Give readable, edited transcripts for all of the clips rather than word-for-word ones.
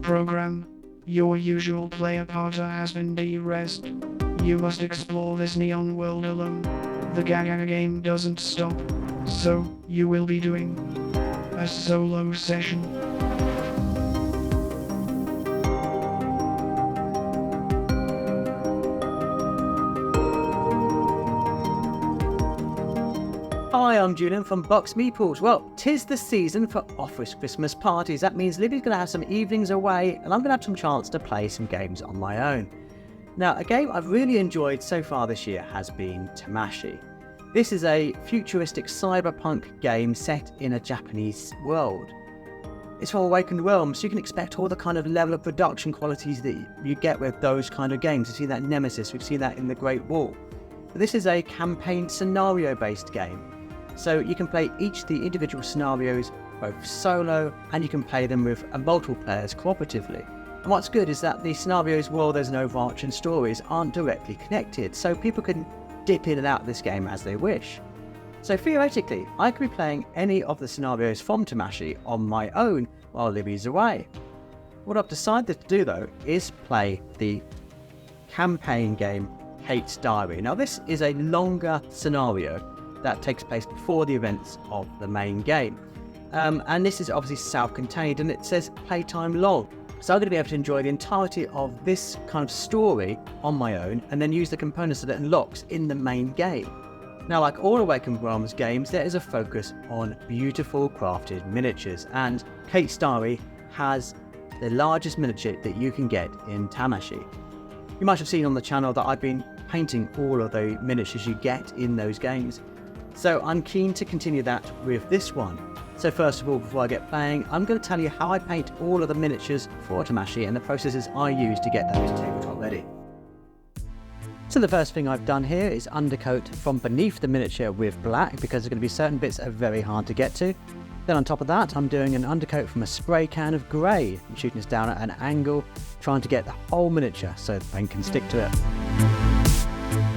program. Your usual player party has been de-rest. You must explore this neon world alone. The game doesn't stop, so you will be doing a solo session. Hi, I'm Julian from BoxedMeeples. Well, 'tis the season for office Christmas parties. That means Libby's going to have some evenings away and I'm going to have some chance to play some games on my own. Now, a game I've really enjoyed so far this year has been Tamashii. This is a futuristic cyberpunk game set in a Japanese world. It's from Awakened Realms, so you can expect all the kind of level of production qualities that you get with those kind of games. We've seen that in Nemesis, we've seen that in The Great Wall. But this is a campaign scenario-based game. So you can play each of the individual scenarios both solo and you can play them with multiple players cooperatively. And what's good is that the scenarios, while there's no overarching stories, aren't directly connected, so people can dip in and out of this game as they wish. So theoretically, I could be playing any of the scenarios from Tamashii on my own while Libby's away. What I've decided to do though is play the campaign game Caties Diary. Now this is a longer scenario that takes place before the events of the main game. And this is obviously self-contained and it says playtime long. So I'm going to be able to enjoy the entirety of this kind of story on my own and then use the components that it unlocks in the main game. Now, like all Awakened Realms games, there is a focus on beautiful crafted miniatures, and Caties Diary has the largest miniature that you can get in Tamashii. You might have seen on the channel that I've been painting all of the miniatures you get in those games. So I'm keen to continue that with this one. So first of all, before I get playing, I'm going to tell you how I paint all of the miniatures for Tamashii and the processes I use to get those tabletop ready. So the first thing I've done here is undercoat from beneath the miniature with black because there's going to be certain bits that are very hard to get to. Then on top of that, I'm doing an undercoat from a spray can of grey. I'm shooting this down at an angle, trying to get the whole miniature so the paint can stick to it.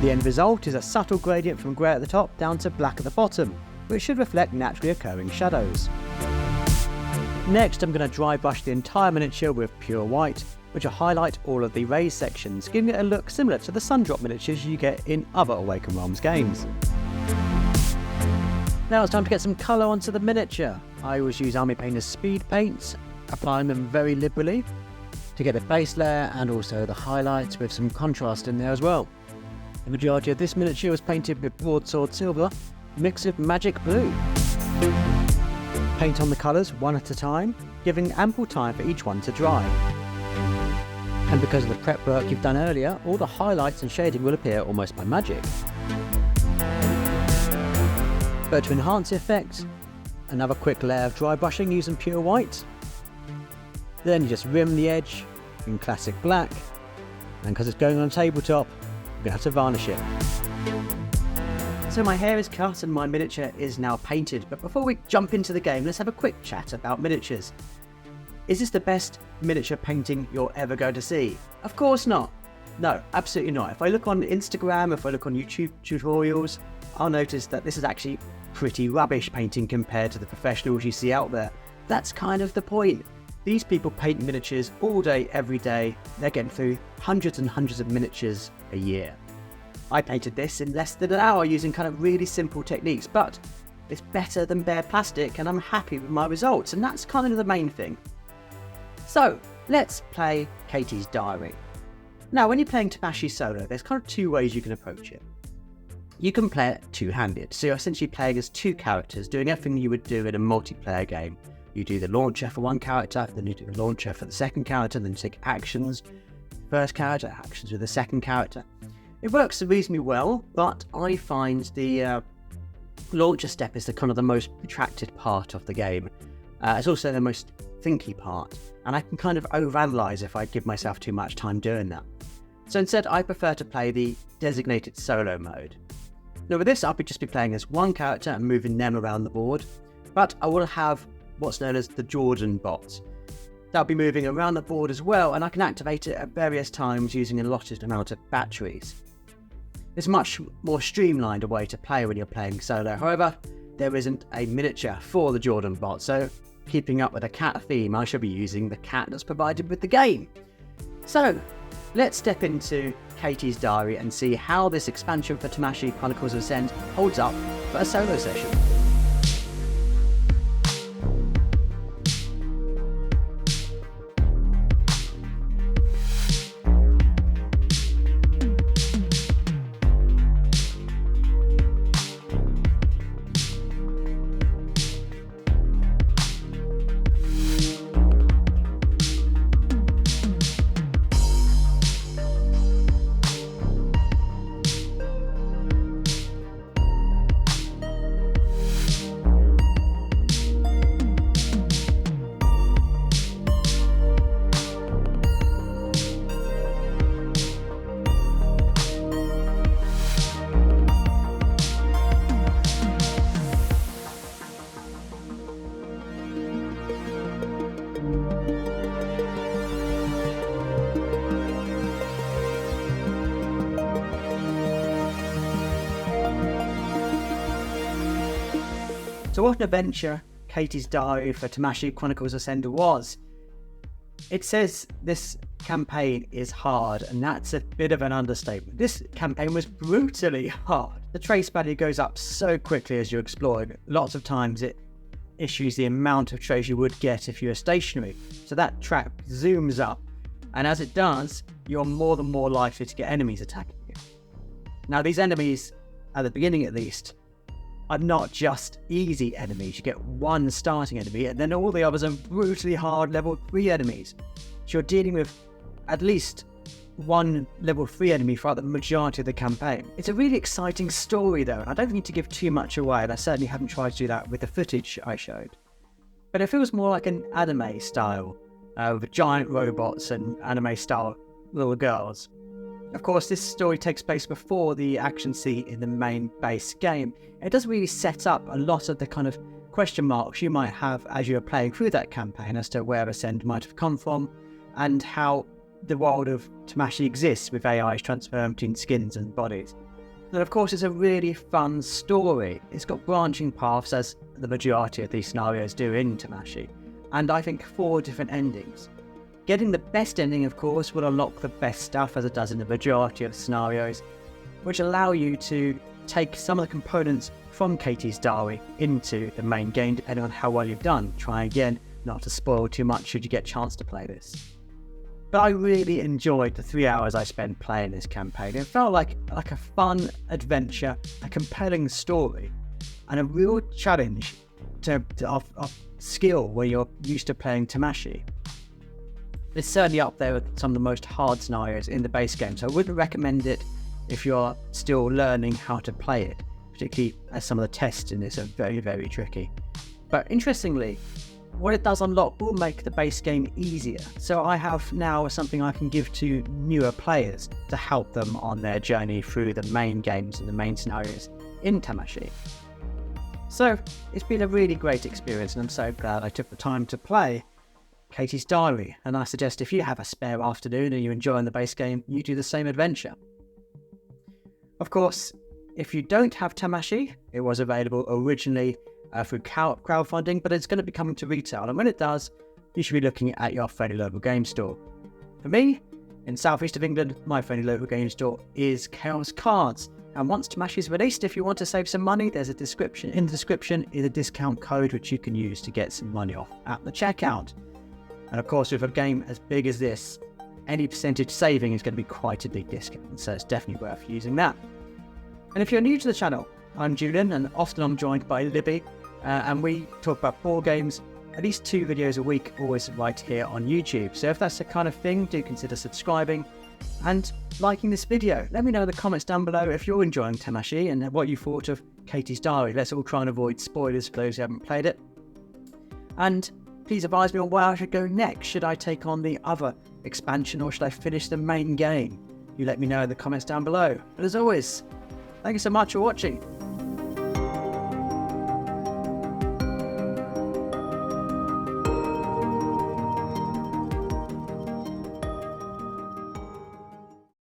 The end result is a subtle gradient from grey at the top down to black at the bottom, which should reflect naturally occurring shadows. Next, I'm going to dry brush the entire miniature with pure white, which will highlight all of the raised sections, giving it a look similar to the Sundrop miniatures you get in other Awakened Realms games. Now it's time to get some colour onto the miniature. I always use Army Painter's speed paints, applying them very liberally to get the base layer and also the highlights with some contrast in there as well. The majority of this miniature was painted with broadsword silver, mixed with magic blue. Paint on the colours one at a time, giving ample time for each one to dry. And because of the prep work you've done earlier, all the highlights and shading will appear almost by magic. But to enhance the effect, another quick layer of dry brushing using pure white. Then you just rim the edge in classic black, and because it's going on a tabletop, I'm going to have to varnish it. So my hair is cut and my miniature is now painted, but before we jump into the game, let's have a quick chat about miniatures. Is this the best miniature painting you're ever going to see? Of course not. No, absolutely not. If I look on Instagram, if I look on YouTube tutorials, I'll notice that this is actually pretty rubbish painting compared to the professionals you see out there. That's kind of the point. These people paint miniatures all day, every day. They're getting through hundreds and hundreds of miniatures a year. I painted this in less than an hour using kind of really simple techniques, but it's better than bare plastic and I'm happy with my results, and that's kind of the main thing. So let's play Caties Diary. Now when you're playing Tamashii solo, there's kind of two ways you can approach it. You can play it two-handed, so you're essentially playing as two characters, doing everything you would do in a multiplayer game. You do the launcher for one character, then you do the launcher for the second character, then you take actions, first character, actions with the second character. It works reasonably well, but I find the launcher step is the kind of the most protracted part of the game. It's also the most thinky part, and I can kind of overanalyze if I give myself too much time doing that. So instead, I prefer to play the designated solo mode. Now with this, I'll just be playing as one character and moving them around the board, but I will have what's known as the Jordan bot. That'll be moving around the board as well, and I can activate it at various times using an allotted amount of batteries. It's a much more streamlined way to play when you're playing solo. However, there isn't a miniature for the Jordan bot, so keeping up with a cat theme, I shall be using the cat that's provided with the game. So, let's step into Caties Diary and see how this expansion for Tamashii Chronicles of Ascend holds up for a solo session. So what an adventure Caties Diary for Tamashii Chronicles of Ascend was. It says this campaign is hard, and that's a bit of an understatement. This campaign was brutally hard. The trace value goes up so quickly as you explore it. Lots of times it issues the amount of trace you would get if you were stationary. So that track zooms up, and as it does, you're more than more likely to get enemies attacking you. Now these enemies, at the beginning at least, are not just easy enemies. You get one starting enemy, and then all the others are brutally hard level 3 enemies. So you're dealing with at least one level 3 enemy throughout the majority of the campaign. It's a really exciting story though, and I don't need to give too much away, and I certainly haven't tried to do that with the footage I showed. But it feels more like an anime style, with giant robots and anime style little girls. Of course, this story takes place before the action scene in the main base game. It does really set up a lot of the kind of question marks you might have as you're playing through that campaign as to where Ascend might have come from and how the world of Tamashii exists with AIs transformed between skins and bodies. And of course, it's a really fun story. It's got branching paths, as the majority of these scenarios do in Tamashii, and I think 4 different endings. Getting the best ending, of course, will unlock the best stuff, as it does in the majority of scenarios, which allow you to take some of the components from Caties Diary into the main game, depending on how well you've done. Try again not to spoil too much should you get a chance to play this. But I really enjoyed the 3 hours I spent playing this campaign. It felt like a fun adventure, a compelling story, and a real challenge of skill when you're used to playing Tamashii. It's certainly up there with some of the most hard scenarios in the base game, so I wouldn't recommend it if you're still learning how to play it, particularly as some of the tests in this are very, very tricky. But interestingly, what it does unlock will make the base game easier, so I have now something I can give to newer players to help them on their journey through the main games and the main scenarios in Tamashii. So it's been a really great experience, and I'm so glad I took the time to play Caties Diary, and I suggest if you have a spare afternoon and you're enjoying the base game, you do the same adventure. Of course, if you don't have Tamashii, it was available originally through crowdfunding, but it's going to be coming to retail, and when it does, you should be looking at your friendly local game store. For me, in southeast of England, my friendly local game store is Chaos Cards, and once Tamashii is released, if you want to save some money, there's a description. In the description is a discount code which you can use to get some money off at the checkout. And of course, with a game as big as this, any percentage saving is going to be quite a big discount, so it's definitely worth using that. And if you're new to the channel, I'm Julian, and often I'm joined by Libby, and we talk about board games, at least 2 videos a week, always right here on YouTube. So if that's the kind of thing, do consider subscribing and liking this video. Let me know in the comments down below if you're enjoying Tamashii and what you thought of Caties Diary. Let's all try and avoid spoilers for those who haven't played it. And please advise me on where I should go next. Should I take on the other expansion, or should I finish the main game? You let me know in the comments down below. But as always, thank you so much for watching.